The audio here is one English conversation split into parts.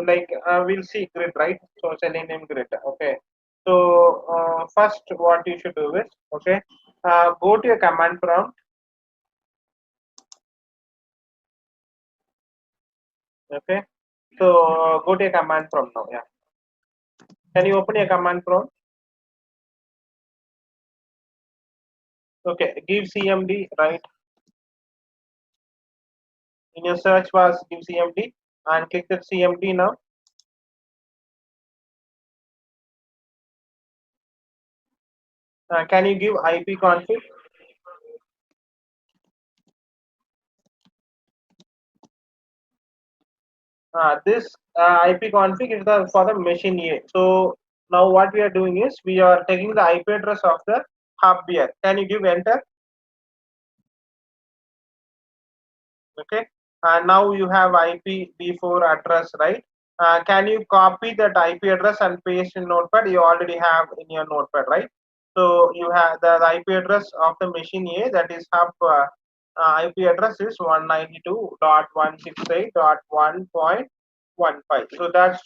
like we'll see grid, right? So Selenium Grid. Okay. So first, what you should do is, okay, go to your command prompt. Okay. So go to your command prompt now. Yeah. Can you open your command prompt? Okay. Give CMD, right? In your search bar, give CMD and click that CMD now. Can you give IP config? This IP config is for the machine A. So now what we are doing is we are taking the IP address of the hub here. Can you give enter? Okay. And now you have IPv4 address, right? Can you copy that IP address and paste in Notepad? You already have in your Notepad, right? So you have the IP address of the machine A, that is hub IP address is 192.168.1.15. So that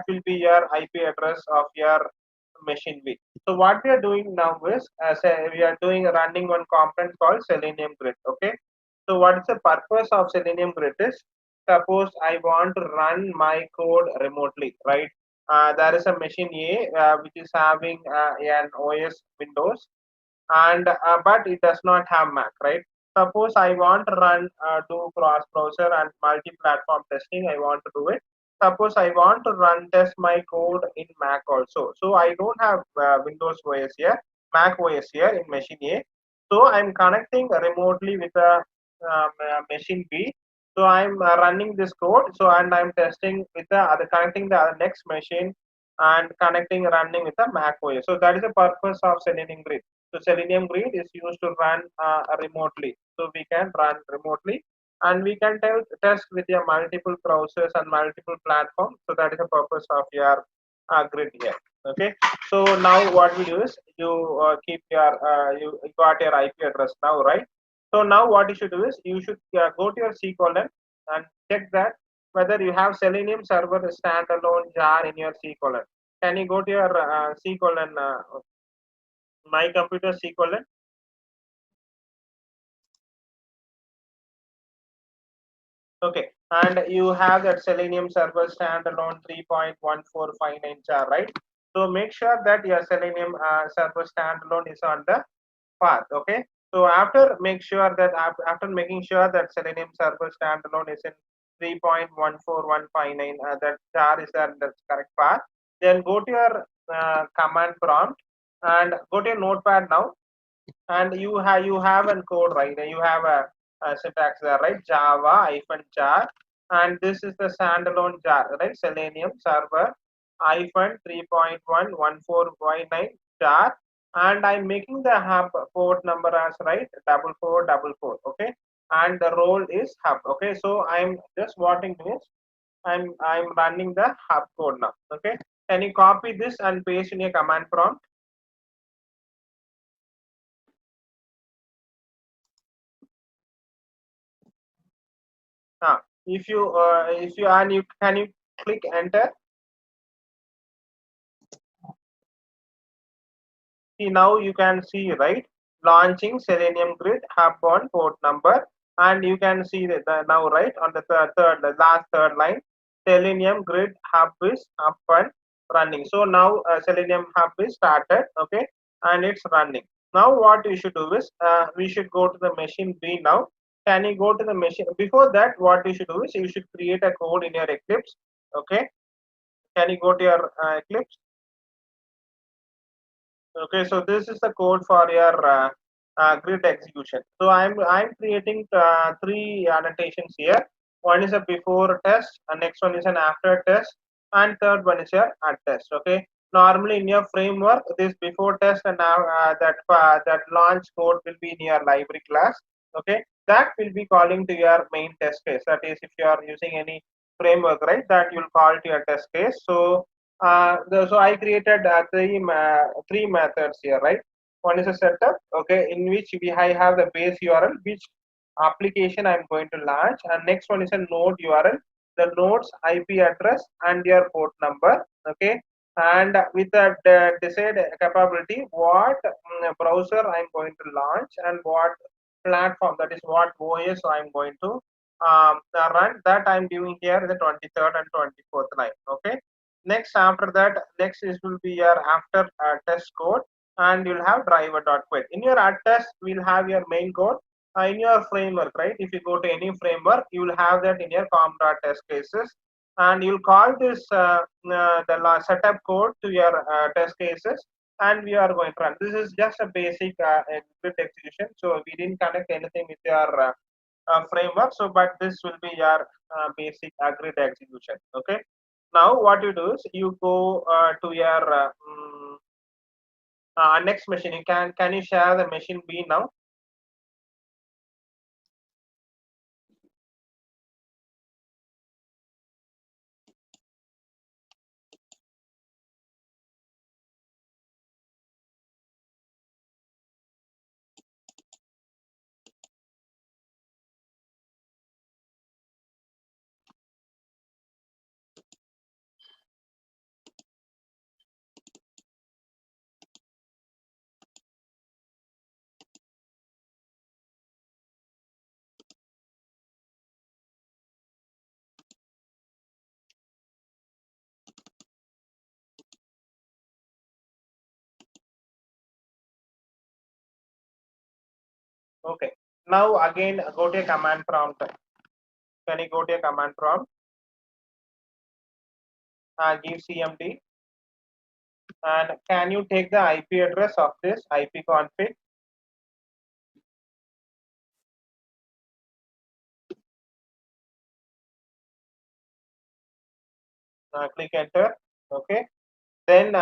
will be your IP address of your machine B. So what we are doing now is we are doing running one component called Selenium Grid. Okay. So what is the purpose of Selenium Grid is, suppose I want to run my code remotely, right? There is a machine A which is having an OS Windows, and but it does not have Mac, right? Suppose I want to run do cross browser and multi-platform testing. I want to do it. Suppose I want to run test my code in Mac also. So I don't have Windows OS here, Mac OS here in machine A. So I'm connecting remotely with a machine B. So I'm running this code. So and I'm testing with the other, connecting the other next machine and connecting running with a Mac OS. So that is the purpose of Selenium Grid. So Selenium Grid is used to run remotely. So we can run remotely and we can test with your multiple browsers and multiple platforms. So that is the purpose of your grid here. Okay. So now what we do is you keep your you got your IP address now, right? So now what you should do is you should go to your C colon and check that whether you have Selenium server standalone jar in your C colon. Can you go to your C colon, my computer C colon? Okay, and you have that Selenium server standalone 3.1459 jar, right? So make sure that your Selenium server standalone is on the path. Okay, so after make sure that after making sure that Selenium server standalone is in 3.14159, that jar is there in the correct path, then go to your command prompt and go to your notepad now, and you have a code, right? You have a syntax there, right? Java hyphen jar, and this is the standalone jar, right? Selenium server hyphen 3.114.9 jar, and I'm making the hub port number as, right, 4444. Okay, and the role is hub. Okay, so I'm just wanting this. I'm running the hub code now. Okay, can you copy this and paste in your command prompt? If you and you can you click enter. See, now you can see, right, launching Selenium Grid hub on port number, and you can see that now, right, on the the last third line, Selenium Grid hub is up and running. So now Selenium hub is started. Okay, and it's running. Now what you should do is we should go to the machine B now. Can you go to the machine? Before that, what you should do is you should create a code in your Eclipse. Okay, can you go to your Eclipse? Okay, so this is the code for your grid execution. So I'm creating three annotations here. One is a before test, and next one is an after test, and third one is your at test. Okay. Normally in your framework, this before test and now that launch code will be in your library class. Okay, that will be calling to your main test case. That is, if you are using any framework, right, that you'll call to your test case. So so I created three methods here, right? One is a setup, okay, in which I have the base URL, which application I'm going to launch, and next one is a node URL, the node's IP address and your port number. Okay, and with that desired capability, what browser I'm going to launch and what platform, that is what OS I'm going to run, that I'm giving here the 23rd and 24th line. Okay, next after that, next is will be your after test code, and you'll have driver.quit. In your test, we'll have your main code. In your framework, right? If you go to any framework, you will have that in your com.test cases, and you'll call this the setup code to your test cases, and we are going to run. This is just a basic grid execution, so we didn't connect anything with your framework. So, but this will be your basic grid execution. Okay. Now, what you do is you go to your next machine. You can you share the machine B now? Okay. Now again go to a command prompt. Can you go to a command prompt? Give CMD, and can you take the IP address of this IP config? Click enter. Okay. Then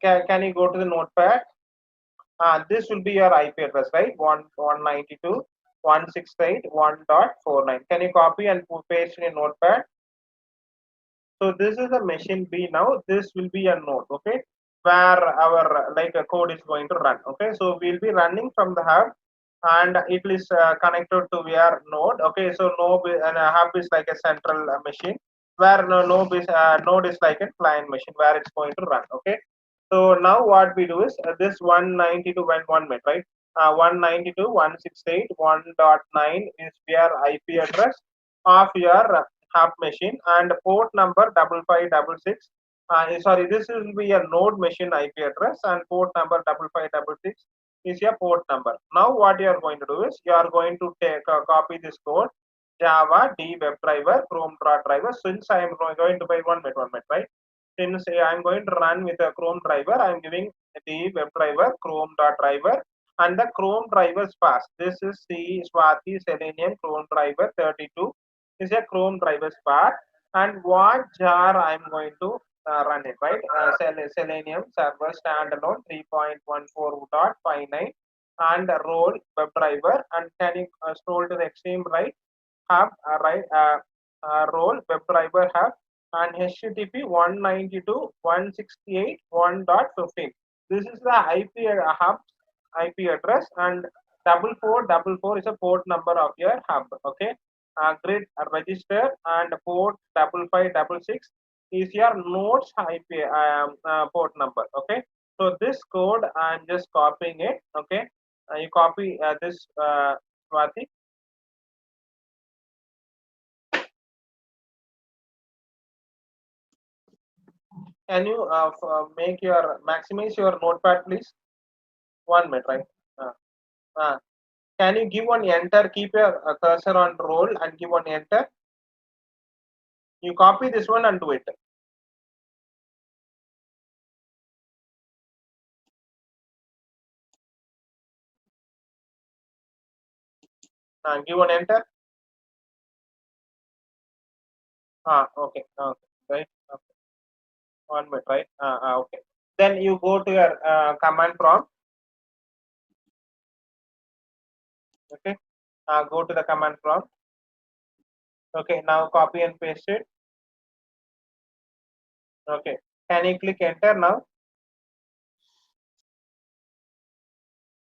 can you go to the notepad? This will be your IP address, right? 192.168.1.49. Can you copy and paste in a notepad? So this is the machine B now. This will be a node, okay, where our like a code is going to run. Okay, so we'll be running from the hub, and it is connected to your node. Okay, so node and a hub is like a central machine, where node is like a client machine where it's going to run. Okay, so now what we do is this 192.1 met, right? 192.168.1.9 is your IP address of your hub machine, and port number 5566. Sorry, this will be a node machine IP address, and port number 5566 is your port number. Now what you are going to do is you are going to take copy this code, Java D WebDriver Chrome driver. Since I am going to buy one minute, right? Since I am going to run with a Chrome driver, I am giving the WebDriver Chrome driver, and the Chrome driver's path. This is the Swati Selenium Chrome driver 32 is a Chrome driver's path, and what jar I'm going to run it, right? Selenium server standalone 3.14.59 and role WebDriver, and can you scroll to the extreme right? Hub role WebDriver hub, and HTTP 192.168.1.15. This is the IP hub IP address, and 4444 is a port number of your hub. Okay, grid register, and port 5566 is your nodes IP port number. Okay, so this code I'm just copying it. Okay, you copy this Swati. Can you make your maximize your notepad, please? 1 minute, right? Uh, uh, can you give one enter? Keep your cursor on roll and give one enter. You copy this one and do it. Give one enter. Okay, okay, right. Okay. 1 minute, right? Okay. Then you go to your command prompt. Okay. Go to the command prompt. Okay. Now copy and paste it. Okay. Can you click enter now?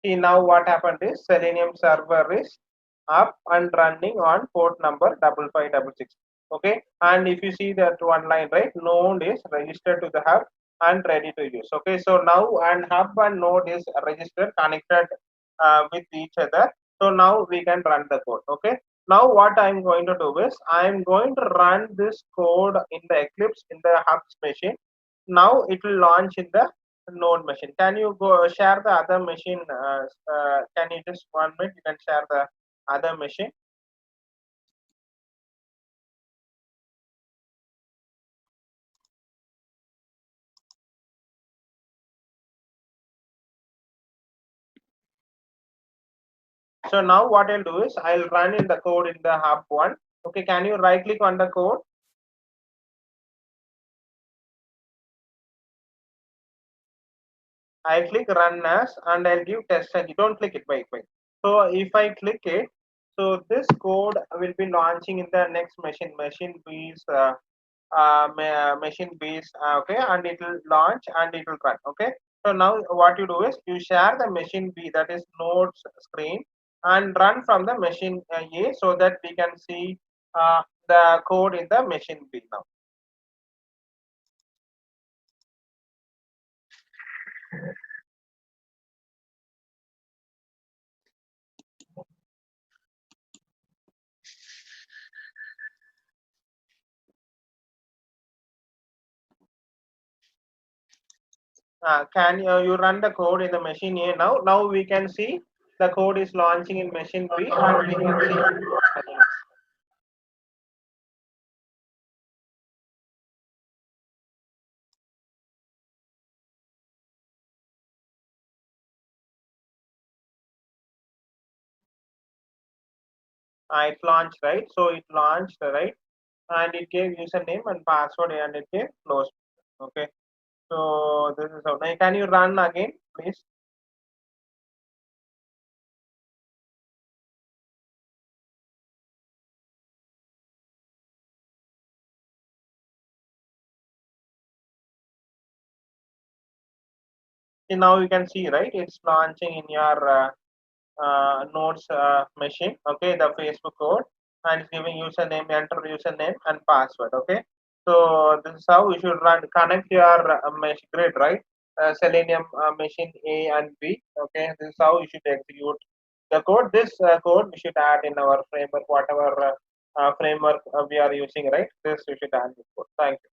See, now what happened is Selenium server is up and running on port number 5566. Okay, and if you see that one line, right, node is registered to the hub and ready to use. Okay, so now and hub and node is registered, connected with each other. So now we can run the code. Okay, now what I'm going to do is I'm going to run this code in the Eclipse in the hubs machine. Now it will launch in the node machine. Can you go share the other machine? Can you just 1 minute? You can share the other machine. So now what I'll do is I'll run in the code in the hub one. Okay, can you right click on the code? I click run as and I'll give test and you don't click it, wait. So if I click it, so this code will be launching in the next machine base machine base, okay, and it will launch and it will run. Okay, so now what you do is you share the machine B, that is nodes screen, and run from the machine A so that we can see the code in the machine B now. Can you run the code in the machine A now? Now we can see the code is launching in machine B and we can see. It launched, right? So it launched, right? And it gave username and password and it gave close. Okay. So this is how. Now can you run again, please? And now you can see, right? It's launching in your nodes machine. Okay, the Facebook code and it's giving username, enter username and password. Okay. So this is how you should run. Connect your mesh grid, right? Selenium machine A and B. Okay, this is how you should execute the code. This code we should add in our framework, whatever framework we are using, right? This we should add this code. Thank you.